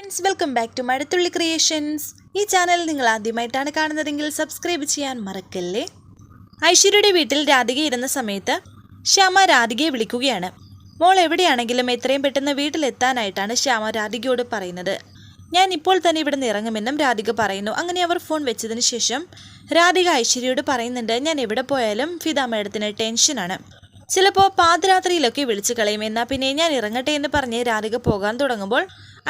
Friends, welcome back to Mazhathulli creations. ഈ channel നിങ്ങൾ ആദ്യമായിട്ടാണ് കാണുന്നതെങ്കിൽ സബ്സ്ക്രൈബ് ചെയ്യാൻ മറക്കല്ലേ. ഐശ്വര്യയുടെ വീട്ടിൽ രാധിക ഇരുന്ന സമയത്ത് ശ്യാമ രാധികയെ വിളിക്കുകയാണ്. മോൾ എവിടെയാണെങ്കിലും എത്രയും പെട്ടെന്ന് വീട്ടിലെത്താനായിട്ടാണ് ശ്യാമ രാധികയോട് പറയുന്നത്. ഞാൻ ഇപ്പോൾ തന്നെ ഇവിടെ നിന്ന് ഇറങ്ങുമെന്നും രാധിക പറയുന്നു. അങ്ങനെ അവർ ഫോൺ വെച്ചതിന് ശേഷം രാധിക ഐശ്വര്യയോട് പറയുന്നുണ്ട്, ഞാൻ എവിടെ പോയാലും ഫിദ മേഡത്തിന് ടെൻഷനാണ്, ചിലപ്പോൾ പാതിരാത്രിയിലൊക്കെ വിളിച്ചു കളയും, എന്നാൽ പിന്നെ ഞാൻ ഇറങ്ങട്ടെ എന്ന് പറഞ്ഞ് രാധിക പോകാൻ തുടങ്ങുമ്പോൾ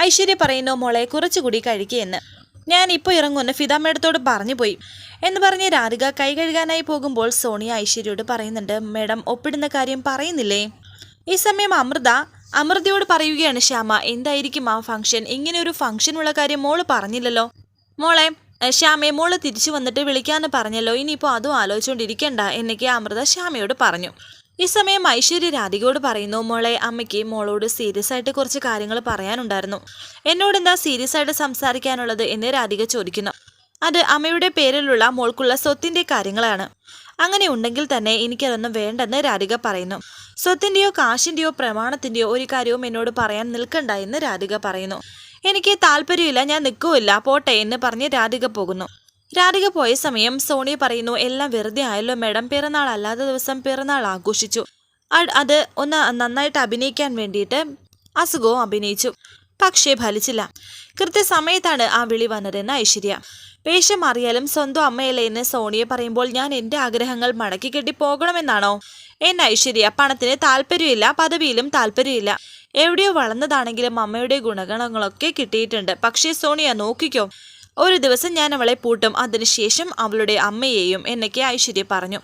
ഐശ്വര്യ പറയുന്നു, മോളെ കുറച്ചുകൂടി കഴിക്കുകയെന്ന്. ഞാൻ ഇപ്പോൾ ഇറങ്ങുമെന്ന് ഫിദ മേഡത്തോട് പറഞ്ഞു പോയി എന്ന് പറഞ്ഞ് രാധിക കൈ കഴുകാനായി പോകുമ്പോൾ സോണിയ ഐശ്വര്യയോട് പറയുന്നുണ്ട്, മേഡം ഒപ്പിടുന്ന കാര്യം പറയുന്നില്ലേ. ഈ സമയം അമൃതയോട് പറയുകയാണ് ശ്യാമ, എന്തായിരിക്കും ആ ഫംഗ്ഷൻ, ഇങ്ങനെ ഒരു ഫംഗ്ഷനുള്ള കാര്യം മോള് പറഞ്ഞില്ലല്ലോ. മോളെ ശ്യാമയെ മോള് തിരിച്ചു വന്നിട്ട് വിളിക്കാമെന്ന് പറഞ്ഞല്ലോ, ഇനിയിപ്പോൾ അതും ആലോചിച്ചുകൊണ്ടിരിക്കണ്ട എന്നൊക്കെ അമൃത ശ്യാമയോട് പറഞ്ഞു. ഈ സമയം ഐശ്വര്യ രാധികയോട് പറയുന്നു, മോളെ അമ്മയ്ക്ക് മോളോട് സീരിയസ് ആയിട്ട് കുറച്ച് കാര്യങ്ങൾ പറയാനുണ്ടായിരുന്നു, എന്നോട് എന്താ സീരിയസ് ആയിട്ട് സംസാരിക്കാനുള്ളത് എന്ന് രാധിക ചോദിക്കുന്നു. അത് അമ്മയുടെ പേരിലുള്ള മോൾക്കുള്ള സ്വത്തിൻ്റെ കാര്യങ്ങളാണ്. അങ്ങനെ ഉണ്ടെങ്കിൽ തന്നെ എനിക്കതൊന്നും വേണ്ടെന്ന് രാധിക പറയുന്നു. സ്വത്തിൻ്റെയോ കാശിൻ്റെയോ പ്രമാണത്തിൻ്റെയോ ഒരു കാര്യവും എന്നോട് പറയാൻ നിൽക്കണ്ട എന്ന് രാധിക പറയുന്നു. എനിക്ക് താല്പര്യമില്ല, ഞാൻ നിൽക്കുമില്ല, പോട്ടെ എന്ന് പറഞ്ഞ് രാധിക പോകുന്നു. രാധിക പോയ സമയം സോണിയ പറയുന്നു, എല്ലാം വെറുതെ ആയല്ലോ മേഡം, പിറന്നാൾ അല്ലാത്ത ദിവസം പിറന്നാൾ ആഘോഷിച്ചു, അത് ഒന്ന് നന്നായിട്ട് അഭിനയിക്കാൻ വേണ്ടിയിട്ട് അസുഖവും അഭിനയിച്ചു, പക്ഷേ ഫലിച്ചില്ല. കൃത്യസമയത്താണ് ആ വിളി വന്നതെന്ന് ഐശ്വര്യ. വേഷം അറിയാലും സ്വന്തം അമ്മയല്ലേ എന്ന് സോണിയ പറയുമ്പോൾ ഞാൻ എൻ്റെ ആഗ്രഹങ്ങൾ മടക്കി കെട്ടി പോകണമെന്നാണോ എന്ന് ഐശ്വര്യ. പണത്തിന് താല്പര്യമില്ല, പദവിയിലും താല്പര്യമില്ല, എവിടെയോ വളർന്നതാണെങ്കിലും അമ്മയുടെ ഗുണഗണങ്ങളൊക്കെ കിട്ടിയിട്ടുണ്ട്. പക്ഷേ സോണിയ നോക്കിക്കോ, ഒരു ദിവസം ഞാൻ അവളെ പൂട്ടും, അതിനുശേഷം അവളുടെ അമ്മയെയും എന്നൊക്കെ ഐശ്വര്യ പറഞ്ഞു.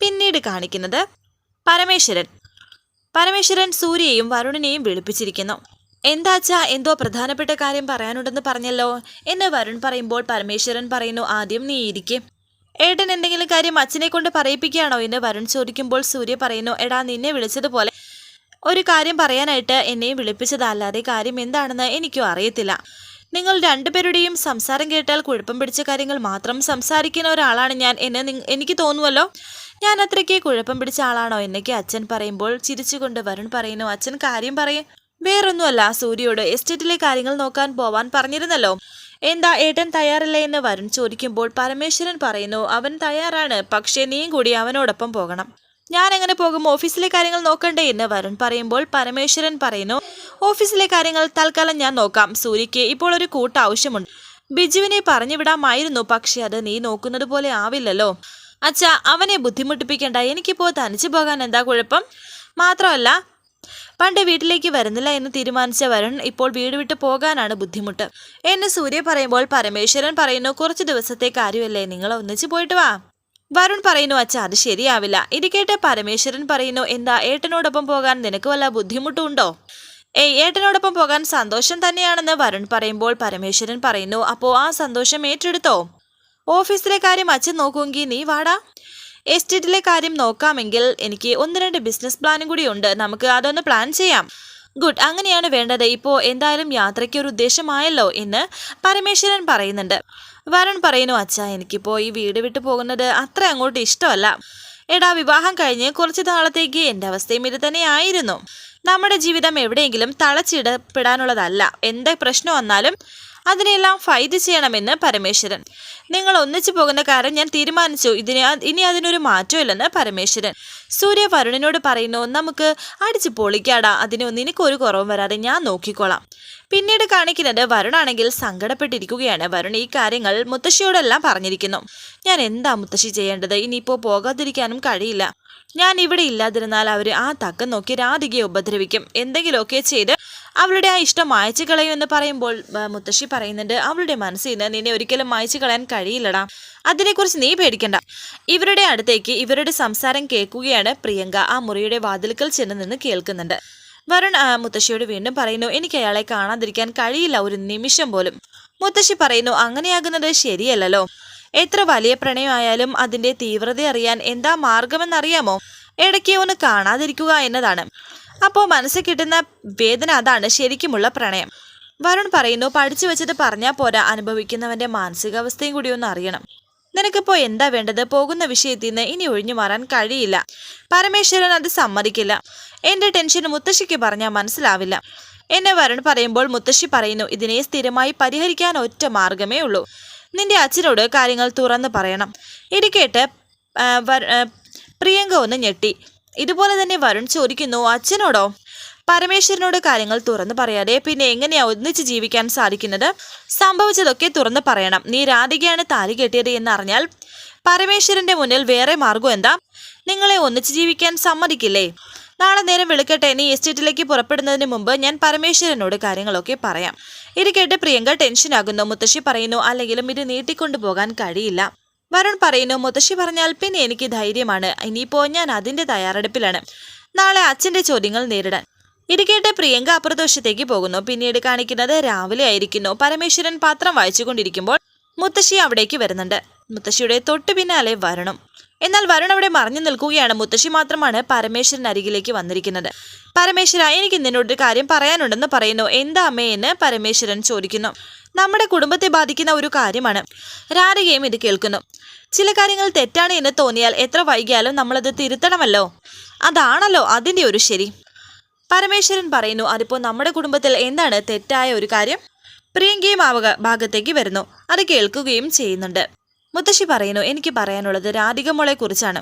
പിന്നീട് കാണിക്കുന്നത് പരമേശ്വരൻ സൂര്യയെയും വരുണിനെയും വിളിപ്പിച്ചിരിക്കുന്നു. എന്താച്ചാ എന്തോ പ്രധാനപ്പെട്ട കാര്യം പറയാനുണ്ടെന്ന് പറഞ്ഞല്ലോ എന്ന് വരുൺ പറയുമ്പോൾ പരമേശ്വരൻ പറയുന്നു, ആദ്യം നീ ഇരിക്കെ, ഏട്ടൻ എന്തെങ്കിലും കാര്യം അച്ഛനെ കൊണ്ട് പറയിപ്പിക്കുകയാണോ എന്ന് വരുൺ ചോദിക്കുമ്പോൾ സൂര്യ പറയുന്നു, എടാ നിന്നെ വിളിച്ചതുപോലെ ഒരു കാര്യം പറയാനായിട്ട് എന്നെയും വിളിപ്പിച്ചതല്ലാതെ കാര്യം എന്താണെന്ന് എനിക്കും അറിയത്തില്ല. നിങ്ങൾ രണ്ടുപേരുടെയും സംസാരം കേട്ടാൽ കുഴപ്പം പിടിച്ച കാര്യങ്ങൾ മാത്രം സംസാരിക്കുന്ന ഒരാളാണ് ഞാൻ എന്ന് എനിക്ക് തോന്നുമല്ലോ. ഞാൻ അത്രയ്ക്ക് കുഴപ്പം പിടിച്ച ആളാണോ എന്നൊക്കെ അച്ഛൻ പറയുമ്പോൾ ചിരിച്ചുകൊണ്ട് വരുൺ പറയുന്നു, അച്ഛൻ കാര്യം പറയേ. വേറൊന്നുമല്ല, സൂര്യയോട് എസ്റ്റേറ്റിലെ കാര്യങ്ങൾ നോക്കാൻ പോവാൻ പറഞ്ഞിരുന്നല്ലോ, എന്താ ഏട്ടൻ തയ്യാറല്ലേ എന്ന് വരുൺ ചോദിക്കുമ്പോൾ പരമേശ്വരൻ പറയുന്നു, അവൻ തയ്യാറാണ്, പക്ഷേ നീയും കൂടി അവനോടൊപ്പം പോകണം. ഞാൻ എങ്ങനെ പോകും, ഓഫീസിലെ കാര്യങ്ങൾ നോക്കണ്ടേ എന്ന് വരുൺ പറയുമ്പോൾ പരമേശ്വരൻ പറയുന്നു, ഓഫീസിലെ കാര്യങ്ങൾ തൽക്കാലം ഞാൻ നോക്കാം, സൂര്യയ്ക്ക് ഇപ്പോൾ ഒരു കൂട്ട് ആവശ്യമുണ്ട്. ബിജുവിനെ പറഞ്ഞു വിടാമായിരുന്നു, പക്ഷെ അത് നീ നോക്കുന്നത് പോലെ ആവില്ലല്ലോ. അച്ഛാ അവനെ ബുദ്ധിമുട്ടിപ്പിക്കണ്ട, എനിക്കിപ്പോൾ തനിച്ചു പോകാൻ എന്താ കുഴപ്പം, മാത്രമല്ല പണ്ട് വീട്ടിലേക്ക് വരുന്നില്ല എന്ന് തീരുമാനിച്ച വരുൺ ഇപ്പോൾ വീട് വിട്ട് പോകാനാണ് ബുദ്ധിമുട്ട് എന്ന് സൂര്യ പറയുമ്പോൾ പരമേശ്വരൻ പറയുന്നു, കുറച്ച് ദിവസത്തെ കാര്യമല്ലേ, നിങ്ങൾ ഒന്നിച്ചു പോയിട്ട് വാ. വരുൺ പറയുന്നു, അച്ഛാ അത് ശരിയാവില്ല. ഇത് കേട്ട് പരമേശ്വരൻ പറയുന്നു, എന്താ ഏട്ടനോടൊപ്പം പോകാൻ നിനക്ക് വല്ല ബുദ്ധിമുട്ടുണ്ടോ? ഏട്ടനോടൊപ്പം പോകാൻ സന്തോഷം തന്നെയാണെന്ന് വരുൺ പറയുമ്പോൾ പരമേശ്വരൻ പറയുന്നു, അപ്പോൾ ആ സന്തോഷം ഏറ്റെടുത്തോ. ഓഫീസിലെ കാര്യം അച്ഛൻ നോക്കുമെങ്കിൽ നീ വാടാ. എസ്റ്റേറ്റിലെ കാര്യം നോക്കാമെങ്കിൽ എനിക്ക് 1-2 ബിസിനസ് പ്ലാനും കൂടി ഉണ്ട്, നമുക്ക് അതൊന്ന് പ്ലാൻ ചെയ്യാം. ഗുഡ്, അങ്ങനെയാണ് വേണ്ടത്. ഇപ്പോൾ എന്തായാലും യാത്രയ്ക്ക് ഒരു ഉദ്ദേശമായല്ലോ എന്ന് പരമേശ്വരൻ പറയുന്നുണ്ട്. വരുൺ പറയുന്നു, അച്ഛാ എനിക്കിപ്പോൾ ഈ വീട് വിട്ടു പോകുന്നത് അത്ര അങ്ങോട്ട് ഇഷ്ടമല്ല. എടാ, വിവാഹം കഴിഞ്ഞ് കുറച്ച് നാളത്തേക്ക് എൻ്റെ അവസ്ഥയും ഇത് തന്നെ ആയിരുന്നു. നമ്മുടെ ജീവിതം എവിടെയെങ്കിലും തളച്ചിടപ്പെടാനുള്ളതല്ല. എന്ത് പ്രശ്നം വന്നാലും അതിനെല്ലാം ഫൈറ്റ് ചെയ്യണമെന്ന് പരമേശ്വരൻ. നിങ്ങൾ ഒന്നിച്ചു പോകുന്ന കാര്യം ഞാൻ തീരുമാനിച്ചു, ഇനി അതിനൊരു മാറ്റമില്ലെന്ന് പരമേശ്വരൻ. സൂര്യ വരുണിനോട് പറയുന്നു, നമുക്ക് അടിച്ചു പൊളിക്കാടാ, നിനക്കൊരു കുറവും വരാതെ ഞാൻ നോക്കിക്കോളാം. പിന്നീട് കാണിക്കുന്നത് വരുണാണെങ്കിൽ സങ്കടപ്പെട്ടിരിക്കുകയാണ്. വരുൺ ഈ കാര്യങ്ങൾ മുത്തശ്ശിയോടെല്ലാം പറഞ്ഞിരിക്കുന്നു. ഞാൻ എന്താ മുത്തശ്ശി ചെയ്യേണ്ടത്, ഇനിയിപ്പോൾ പോകാതിരിക്കാനും കഴിയില്ല. ഞാൻ ഇവിടെ ഇല്ലാതിരുന്നാൽ അവർ ആ തക്കം നോക്കി രാധികയെ ഉപദ്രവിക്കും, എന്തെങ്കിലുമൊക്കെ ചെയ്ത് അവളുടെ ആ ഇഷ്ടം മായ്ച്ചു കളയുമെന്ന് പറയുമ്പോൾ മുത്തശ്ശി പറയുന്നുണ്ട്, അവളുടെ മനസ്സിൽ നിന്ന് നിന്നെ ഒരിക്കലും മായ്ച്ചു കളയാൻ കഴിയില്ലടാ, അതിനെക്കുറിച്ച് നീ പേടിക്കണ്ട. ഇവരുടെ അടുത്തേക്ക് ഇവരുടെ സംസാരം കേൾക്കുകയാണ് പ്രിയങ്ക. ആ മുറിയുടെ വാതിൽക്കൽ ചെന്ന് നിന്ന് കേൾക്കുന്നുണ്ട്. വരുൺ മുത്തശ്ശിയോട് വീണ്ടും പറയുന്നു, എനിക്ക് അയാളെ കാണാതിരിക്കാൻ കഴിയില്ല ഒരു നിമിഷം പോലും. മുത്തശ്ശി പറയുന്നു, അങ്ങനെയാകുന്നത് ശരിയല്ലല്ലോ. എത്ര വലിയ പ്രണയമായാലും അതിന്റെ തീവ്രത അറിയാൻ എന്താ മാർഗമെന്നറിയാമോ, ഇടയ്ക്ക് ഒന്ന് കാണാതിരിക്കുക എന്നതാണ്. അപ്പോൾ മനസ്സിൽ കിട്ടുന്ന വേദന അതാണ് ശരിക്കുമുള്ള പ്രണയം. വരുൺ പറയുന്നു, പഠിച്ചു വെച്ചത് പറഞ്ഞാൽ പോരാ, അനുഭവിക്കുന്നവന്റെ മാനസികാവസ്ഥയും കൂടി ഒന്ന് അറിയണം. നിനക്കിപ്പോൾ എന്താ വേണ്ടത്, പോകുന്ന വിഷയത്തിൽ നിന്ന് ഇനി ഒഴിഞ്ഞു മാറാൻ കഴിയില്ല. പരമേശ്വരൻ അത് സമ്മതിക്കില്ല. എൻ്റെ ടെൻഷൻ മുത്തശ്ശിക്ക് പറഞ്ഞാൽ മനസ്സിലാവില്ല. എന്നെ വരുൺ പറയുമ്പോൾ മുത്തശ്ശി പറയുന്നു, ഇതിനെ സ്ഥിരമായി പരിഹരിക്കാൻ ഒറ്റ മാർഗമേ ഉള്ളൂ. നിന്റെ അച്ഛനോട് കാര്യങ്ങൾ തുറന്ന് പറയണം. ഇത് കേട്ട് പ്രിയങ്ക ഒന്ന് ഞെട്ടി. ഇതുപോലെ തന്നെ വരുൺ ചോദിക്കുന്നു, അച്ഛനോടോ? പരമേശ്വരനോട് കാര്യങ്ങൾ തുറന്നു പറയാതെ പിന്നെ എങ്ങനെയാ ഒന്നിച്ച് ജീവിക്കാൻ സാധിക്കുന്നത്? സംഭവിച്ചതൊക്കെ തുറന്നു പറയണം. നീ രാധികയാണ് താലി കെട്ടിയത് എന്നറിഞ്ഞാൽ പരമേശ്വരന്റെ മുന്നിൽ വേറെ മാർഗം എന്താ? നിങ്ങളെ ഒന്നിച്ച് ജീവിക്കാൻ സമ്മതിക്കില്ലേ? നാളെ നേരം വെളുക്കട്ടെ, നീ എസ്റ്റേറ്റിലേക്ക് പുറപ്പെടുന്നതിന് മുമ്പ് ഞാൻ പരമേശ്വരനോട് കാര്യങ്ങളൊക്കെ പറയാം. ഇത് കേട്ട് പ്രിയങ്ക ടെൻഷനാകുന്നു. മുത്തശ്ശി പറയുന്നു, അല്ലെങ്കിലും ഇത് നീട്ടിക്കൊണ്ടു പോകാൻ കഴിയില്ല. വരുൺ പറയുന്നു, മുത്തശ്ശി പറഞ്ഞാൽ പിന്നെ എനിക്ക് ധൈര്യമാണ്. ഇനിയിപ്പോ ഞാൻ അതിന്റെ തയ്യാറെടുപ്പിലാണ്, നാളെ അച്ഛന്റെ ചോദ്യങ്ങൾ നേരിടാൻ. ഇത് കേട്ട് പ്രിയങ്ക അപ്രദോഷത്തേക്ക് പോകുന്നു. പിന്നീട് കാണിക്കുന്നത് രാവിലെ ആയിരിക്കുന്നു. പരമേശ്വരൻ പത്രം വായിച്ചുകൊണ്ടിരിക്കുമ്പോൾ മുത്തശ്ശി അവിടേക്ക് വരുന്നുണ്ട്. മുത്തശ്ശിയുടെ തൊട്ടു പിന്നാലെ വരുണും. എന്നാൽ വരുൺ അവിടെ മറഞ്ഞു നിൽക്കുകയാണ്. മുത്തശ്ശി മാത്രമാണ് പരമേശ്വരൻ അരികിലേക്ക് വന്നിരിക്കുന്നത്. പരമേശ്വര, എനിക്ക് നിന്നോടൊരു കാര്യം പറയാനുണ്ടെന്ന് പറയുന്നു. എന്താ അമ്മേ എന്ന് പരമേശ്വരൻ ചോദിക്കുന്നു. നമ്മുടെ കുടുംബത്തെ ബാധിക്കുന്ന ഒരു കാര്യമാണ്. രാധികയും ഇത് കേൾക്കുന്നു. ചില കാര്യങ്ങൾ തെറ്റാണ് എന്ന് തോന്നിയാൽ എത്ര വൈകിയാലും നമ്മളത് തിരുത്തണമല്ലോ. അതാണല്ലോ അതിൻ്റെ ഒരു ശരി. പരമേശ്വരൻ പറയുന്നു, അതിപ്പോൾ നമ്മുടെ കുടുംബത്തിൽ എന്താണ് തെറ്റായ ഒരു കാര്യം? പ്രിയങ്കയും ഭാഗത്തേക്ക് വരുന്നു. അത് കേൾക്കുകയും ചെയ്യുന്നുണ്ട്. മുത്തശ്ശി പറയുന്നു, എനിക്ക് പറയാനുള്ളത് രാധിക മോളെ കുറിച്ചാണ്.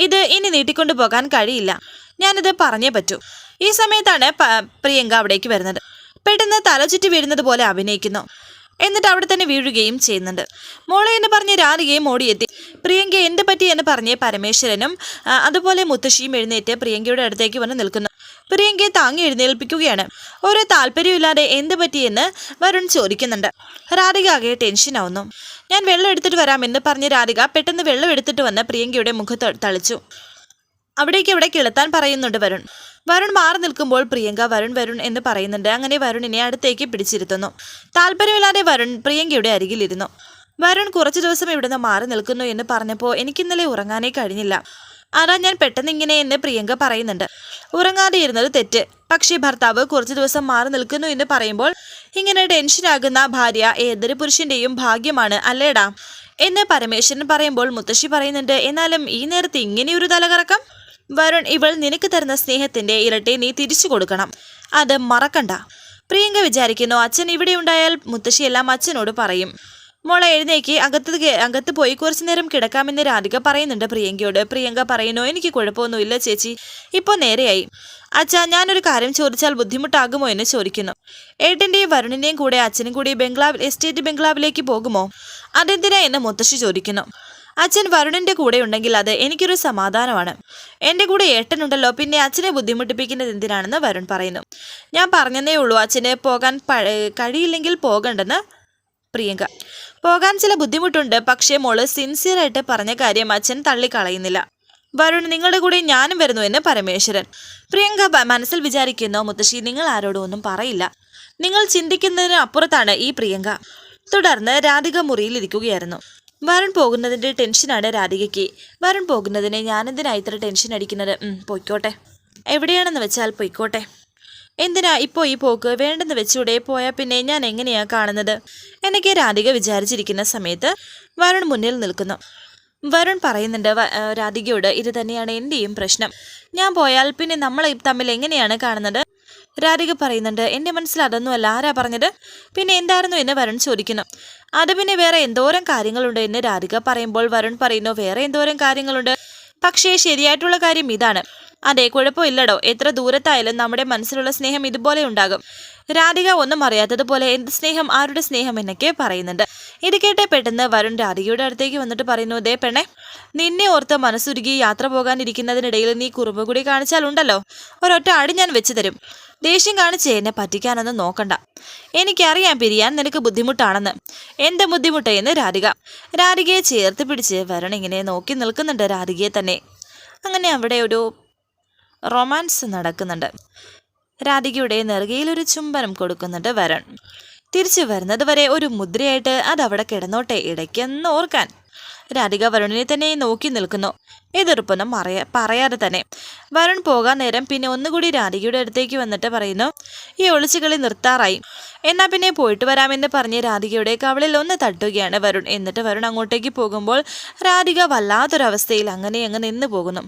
ഇത് ഇനി നീട്ടിക്കൊണ്ടു പോകാൻ കഴിയില്ല. ഞാനിത് പറഞ്ഞേ പറ്റൂ. ഈ സമയത്താണ് പ്രിയങ്ക അവിടേക്ക് വരുന്നത്. പെട്ടെന്ന് തലചുറ്റി വീഴുന്നത് പോലെ അഭിനയിക്കുന്നു. എന്നിട്ട് അവിടെ തന്നെ വീഴുകയും ചെയ്യുന്നുണ്ട്. മോളെ എന്ന് പറഞ്ഞ് രാധികയും ഓടിയെത്തി. പ്രിയങ്ക എന്ത് പറ്റി എന്ന് പറഞ്ഞ് പരമേശ്വരനും അതുപോലെ മുത്തശ്ശിയും എഴുന്നേറ്റ് പ്രിയങ്കയുടെ അടുത്തേക്ക് വന്ന് നിൽക്കുന്നു. പ്രിയങ്കയെ താങ്ങി എഴുന്നേൽപ്പിക്കുകയാണ്. ഒരു താല്പര്യമില്ലാതെ എന്ത് പറ്റിയെന്ന് വരുൺ ചോദിക്കുന്നുണ്ട്. രാധിക ആകെ ടെൻഷനാവുന്നു. ഞാൻ വെള്ളം എടുത്തിട്ട് വരാമെന്ന് പറഞ്ഞ് രാധിക പെട്ടെന്ന് വെള്ളം എടുത്തിട്ട് വന്ന് പ്രിയങ്കയുടെ മുഖത്ത് തളിച്ചു. അവിടേക്ക് ഇവിടെ കിളത്താൻ പറയുന്നുണ്ട് വരുൺ. വരുൺ മാറി നിൽക്കുമ്പോൾ പ്രിയങ്ക വരുൺ എന്ന് പറയുന്നുണ്ട്. അങ്ങനെ വരുണിനെ അടുത്തേക്ക് പിടിച്ചിരുത്തുന്നു. താല്പര്യമില്ലാതെ വരുൺ പ്രിയങ്കയുടെ അരികിലിരുന്നു. വരുൺ കുറച്ചു ദിവസം ഇവിടുന്ന് മാറി നിൽക്കുന്നു എന്ന് പറഞ്ഞപ്പോൾ എനിക്കിന്നലെ ഉറങ്ങാനേ കഴിഞ്ഞില്ല. അതാ ഞാൻ പെട്ടെന്ന് ഇങ്ങനെ എന്ന് പ്രിയങ്ക പറയുന്നുണ്ട്. ഉറങ്ങാതെ ഇരുന്നത് തെറ്റ്. പക്ഷേ ഭർത്താവ് കുറച്ചു ദിവസം മാറി നിൽക്കുന്നു എന്ന് പറയുമ്പോൾ ഇങ്ങനെ ടെൻഷനാകുന്ന ഭാര്യ ഏതൊരു പുരുഷന്റെയും ഭാഗ്യമാണ് അല്ലേടാ എന്ന് പരമേശ്വരൻ പറയുമ്പോൾ മുത്തശ്ശി പറയുന്നുണ്ട്, എന്നാലും ഈ നേരത്തെ ഇങ്ങനെയൊരു തലകറക്കം? വരുൺ, ഇവൾ നിനക്ക് തരുന്ന സ്നേഹത്തിന്റെ ഇരട്ടി നീ തിരിച്ചു കൊടുക്കണം. അത് മറക്കണ്ട. പ്രിയങ്ക വിചാരിക്കുന്നു, അച്ഛൻ ഇവിടെ ഉണ്ടായാൽ മുത്തശ്ശിയെല്ലാം അച്ഛനോട് പറയും. മോളെ എഴുന്നേക്ക്, അകത്ത് പോയി കുറച്ചു നേരം കിടക്കാമെന്ന് രാധിക പറയുന്നുണ്ട് പ്രിയങ്കയോട്. പ്രിയങ്ക പറയുന്നു, എനിക്ക് കുഴപ്പമൊന്നുമില്ല ചേച്ചി, ഇപ്പോൾ നേരെയായി. അച്ഛാ, ഞാനൊരു കാര്യം ചോദിച്ചാൽ ബുദ്ധിമുട്ടാകുമോ എന്ന് ചോദിക്കുന്നു. ഏട്ടൻ്റെയും വരുണിൻ്റെയും കൂടെ അച്ഛനും കൂടി എസ്റ്റേറ്റ് ബംഗ്ലാവിലേക്ക് പോകുമോ? അതെന്തിനാ എന്ന് മുത്തശ്ശി ചോദിക്കുന്നു. അച്ഛൻ വരുണിൻ്റെ കൂടെ ഉണ്ടെങ്കിൽ അത് എനിക്കൊരു സമാധാനമാണ്. എൻ്റെ കൂടെ ഏട്ടനുണ്ടല്ലോ, പിന്നെ അച്ഛനെ ബുദ്ധിമുട്ടിപ്പിക്കുന്നത് എന്തിനാണെന്ന് വരുൺ പറയുന്നു. ഞാൻ പറഞ്ഞതേ ഉള്ളൂ, അച്ഛന് പോകാൻ കഴിയില്ലെങ്കിൽ പോകണ്ടെന്ന് പ്രിയങ്ക. പോകാൻ ചില ബുദ്ധിമുട്ടുണ്ട്, പക്ഷേ മോള് സിൻസിയറായിട്ട് പറഞ്ഞ കാര്യം അച്ഛൻ തള്ളിക്കളയുന്നില്ല. വരുൺ, നിങ്ങളുടെ കൂടെ ഞാനും വരുന്നു എന്ന് പരമേശ്വരൻ. പ്രിയങ്ക മനസ്സിൽ വിചാരിക്കുന്നു, മുത്തശ്ശി നിങ്ങൾ ആരോടും ഒന്നും പറയില്ല. നിങ്ങൾ ചിന്തിക്കുന്നതിന് അപ്പുറത്താണ് ഈ പ്രിയങ്ക. തുടർന്ന് രാധിക മുറിയിലിരിക്കുകയായിരുന്നു. വരുൺ പോകുന്നതിൻ്റെ ടെൻഷനാണ് രാധികയ്ക്ക്. വരുൺ പോകുന്നതിന് ഞാനെന്തിനാ ഇത്ര ടെൻഷൻ അടിക്കുന്നത്? പൊയ്ക്കോട്ടെ, എവിടെയാണെന്ന് വെച്ചാൽ പൊയ്ക്കോട്ടെ. എന്തിനാ ഇപ്പോൾ ഈ പോക്ക്? വേണ്ടെന്ന് വെച്ചൂടെ? പോയാൽ പിന്നെ ഞാൻ എങ്ങനെയാ കാണുന്നത് എന്നൊക്കെ രാധിക വിചാരിച്ചിരിക്കുന്ന സമയത്ത് വരുൺ മുന്നിൽ നിൽക്കുന്നു. വരുൺ പറയുന്നുണ്ട് രാധികയോട്, ഇത് തന്നെയാണ് എൻ്റെയും പ്രശ്നം. ഞാൻ പോയാൽ പിന്നെ നമ്മൾ തമ്മിൽ എങ്ങനെയാണ് കാണുന്നത്? രാധിക പറയുന്നുണ്ട്, എൻ്റെ മനസ്സിൽ അതൊന്നുമല്ല. ആരാ പറഞ്ഞത്? പിന്നെ എന്തായിരുന്നു എന്ന് വരുൺ ചോദിക്കുന്നു. അത് പിന്നെ വേറെ എന്തോരം കാര്യങ്ങളുണ്ട് എന്ന് രാധിക പറയുമ്പോൾ വരുൺ പറയുന്നു, വേറെ എന്തോരം കാര്യങ്ങളുണ്ട്, പക്ഷേ ശരിയായിട്ടുള്ള കാര്യം ഇതാണ്. അതെ, കുഴപ്പമില്ലടോ. എത്ര ദൂരത്തായാലും നമ്മുടെ മനസ്സിലുള്ള സ്നേഹം ഇതുപോലെ ഉണ്ടാകും. രാധിക ഒന്നും അറിയാത്തതുപോലെ എന്ത് സ്നേഹം, ആരുടെ സ്നേഹം എന്നൊക്കെ പറയുന്നുണ്ട്. ഇത് കേട്ടെ പെട്ടെന്ന് വരുൺ രാധികയുടെ അടുത്തേക്ക് വന്നിട്ട് പറയുന്നു, ദേ പെണ്ണെ, നിന്നെ ഓർത്ത് മനസ്സുരുകി യാത്ര പോകാനിരിക്കുന്നതിനിടയിൽ നീ കുറുമ്പ് കൂടി കാണിച്ചാലുണ്ടല്ലോ, ഒരൊറ്റ അടി ഞാൻ വെച്ച് തരും. ദേഷ്യം കാണിച്ച് എന്നെ പറ്റിക്കാനൊന്നും നോക്കണ്ട. എനിക്കറിയാൻ പിരിയാൻ നിനക്ക് ബുദ്ധിമുട്ടാണെന്ന്. എന്ത് ബുദ്ധിമുട്ട് എന്ന് രാധികയെ ചേർത്ത് പിടിച്ച് വരുൺ ഇങ്ങനെ നോക്കി നിൽക്കുന്നുണ്ട് രാധികയെ തന്നെ. അങ്ങനെ അവിടെ ഒരു റൊമാൻസ് നടക്കുന്നുണ്ട്. രാധികയുടെ നെറുകയിൽ ഒരു ചുംബനം കൊടുക്കുന്നുണ്ട് വരുൺ. തിരിച്ചു വരുന്നത് വരെ ഒരു മുദ്രയായിട്ട് അതവിടെ കിടന്നോട്ടെ, ഇടയ്ക്കെന്ന് ഓർക്കാൻ. രാധിക വരുണിനെ തന്നെ നോക്കി നിൽക്കുന്നു, എതിർപ്പൊന്നും പറയാതെ തന്നെ. വരുൺ പോകാൻ നേരം പിന്നെ ഒന്നുകൂടി രാധികയുടെ അടുത്തേക്ക് വന്നിട്ട് പറയുന്നു, ഈ ഒളിച്ചുകളി നിർത്താറായി, എന്നാ പിന്നെ പോയിട്ട് വരാമെന്ന് പറഞ്ഞ് രാധികയുടെ കവളിൽ ഒന്ന് തട്ടുകയാണ് വരുൺ. എന്നിട്ട് വരുൺ അങ്ങോട്ടേക്ക് പോകുമ്പോൾ രാധിക വല്ലാത്തൊരവസ്ഥയിൽ അങ്ങനെ അങ്ങ് നിന്ന് പോകുന്നു.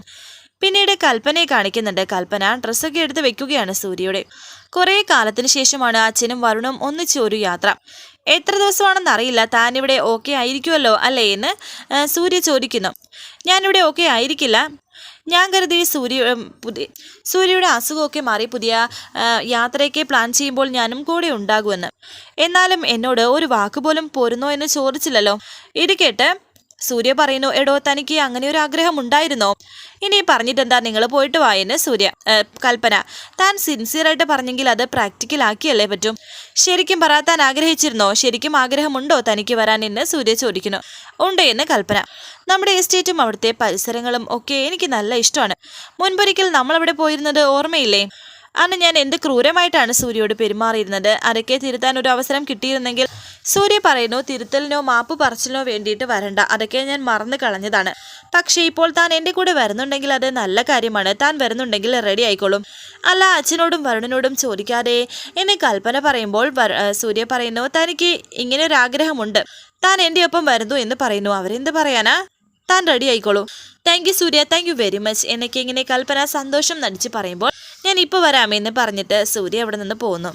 പിന്നീട് കൽപ്പനയെ കാണിക്കുന്നുണ്ട്. കൽപ്പന ഡ്രസ്സൊക്കെ എടുത്ത് വെക്കുകയാണ് സൂര്യയുടെ. കുറേ കാലത്തിന് ശേഷമാണ് അച്ഛനും വരുണും ഒന്നിച്ച് ഒരു യാത്ര. എത്ര ദിവസമാണെന്ന് അറിയില്ല. താനിവിടെ ഓക്കെ ആയിരിക്കുമല്ലോ അല്ലേ എന്ന് സൂര്യ ചോദിക്കുന്നു. ഞാനിവിടെ ഓക്കെ ആയിരിക്കില്ല. ഞാൻ കരുതി സൂര്യയുടെ അസുഖമൊക്കെ മാറി പുതിയ യാത്രയൊക്കെ പ്ലാൻ ചെയ്യുമ്പോൾ ഞാനും കൂടെ ഉണ്ടാകുമെന്ന്. എന്നാലും എന്നോട് ഒരു വാക്കുപോലും പോരുന്നോ എന്ന് ചോദിച്ചില്ലല്ലോ. ഇത് കേട്ട് സൂര്യ പറയുന്നു, എടോ തനിക്ക് അങ്ങനെ ഒരു ആഗ്രഹം ഉണ്ടായിരുന്നോ? ഇനി പറഞ്ഞിട്ടെന്താ, നിങ്ങൾ പോയിട്ട് വായെന്ന് കൽപ്പന. താൻ സിൻസിയറായിട്ട് പറഞ്ഞെങ്കിൽ അത് പ്രാക്ടിക്കൽ ആക്കിയല്ലേ പറ്റും. ശരിക്കും പറ, താൻ ആഗ്രഹിച്ചിരുന്നോ? ശരിക്കും ആഗ്രഹമുണ്ടോ തനിക്ക് വരാൻ എന്ന് സൂര്യ ചോദിക്കുന്നു. ഉണ്ട് എന്ന് കൽപ്പന. നമ്മുടെ എസ്റ്റേറ്റും അവിടുത്തെ പരിസരങ്ങളും ഒക്കെ എനിക്ക് നല്ല ഇഷ്ടമാണ്. മുൻപൊരിക്കൽ നമ്മളവിടെ പോയിരുന്നത് ഓർമ്മയില്ലേ? അന്ന് ഞാൻ എന്ത് ക്രൂരമായിട്ടാണ് സൂര്യയോട് പെരുമാറിയിരുന്നത്. അതൊക്കെ തിരുത്താൻ ഒരു അവസരം കിട്ടിയിരുന്നെങ്കിൽ. സൂര്യ പറയുന്നു, തിരുത്തലിനോ മാപ്പ് പറച്ചിലിനോ വേണ്ടിയിട്ട് വരണ്ട, അതൊക്കെ ഞാൻ മറന്നു കളഞ്ഞതാണ്. പക്ഷേ ഇപ്പോൾ താൻ എൻ്റെ കൂടെ വരുന്നുണ്ടെങ്കിൽ അത് നല്ല കാര്യമാണ്. താൻ വരുന്നുണ്ടെങ്കിൽ റെഡി ആയിക്കോളും. അല്ല, അച്ഛനോടും വരുണിനോടും ചോദിക്കാതെ എന്ന് കൽപ്പന പറയുമ്പോൾ സൂര്യ പറയുന്നു, തനിക്ക് ഇങ്ങനെ ഒരു ആഗ്രഹമുണ്ട്, താൻ എൻ്റെ ഒപ്പം വരുന്നു എന്ന് പറയുന്നു. അവരെന്ത് പറയാനാ? താൻ റെഡി ആയിക്കോളൂ. Thank you Surya, thank you very much എന്നൊക്കെ ഇങ്ങനെ കൽപ്പന സന്തോഷം നടിച്ച് പറയുമ്പോൾ ഞാൻ ഇപ്പോൾ വരാമെന്ന് പറഞ്ഞിട്ട് സൂര്യ അവിടെ നിന്ന് പോകുന്നു.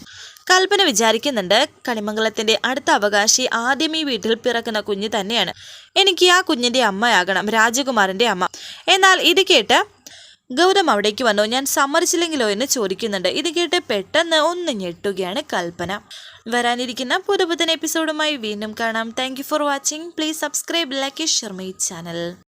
കൽപ്പന വിചാരിക്കുന്നുണ്ട്, കണിമംഗലത്തിന്റെ അടുത്ത അവകാശി ആദ്യം ഈ വീട്ടിൽ പിറക്കുന്ന കുഞ്ഞ് തന്നെയാണ്. എനിക്ക് ആ കുഞ്ഞിന്റെ അമ്മയാകണം, രാജകുമാരന്റെ അമ്മ. എന്നാൽ ഇത് കേട്ട് ഗൗതം അവിടേക്ക് വന്നു. ഞാൻ സമ്മതിച്ചില്ലെങ്കിലോ എന്ന് ചോദിക്കുന്നുണ്ട്. ഇത് കേട്ട് പെട്ടെന്ന് ഒന്ന് ഞെട്ടുകയാണ് കൽപ്പന. വരാനിരിക്കുന്ന പുതുപുത്തൻ എപ്പിസോഡുമായി വീണ്ടും കാണാം. Thank you for watching. Please subscribe, like, share my channel.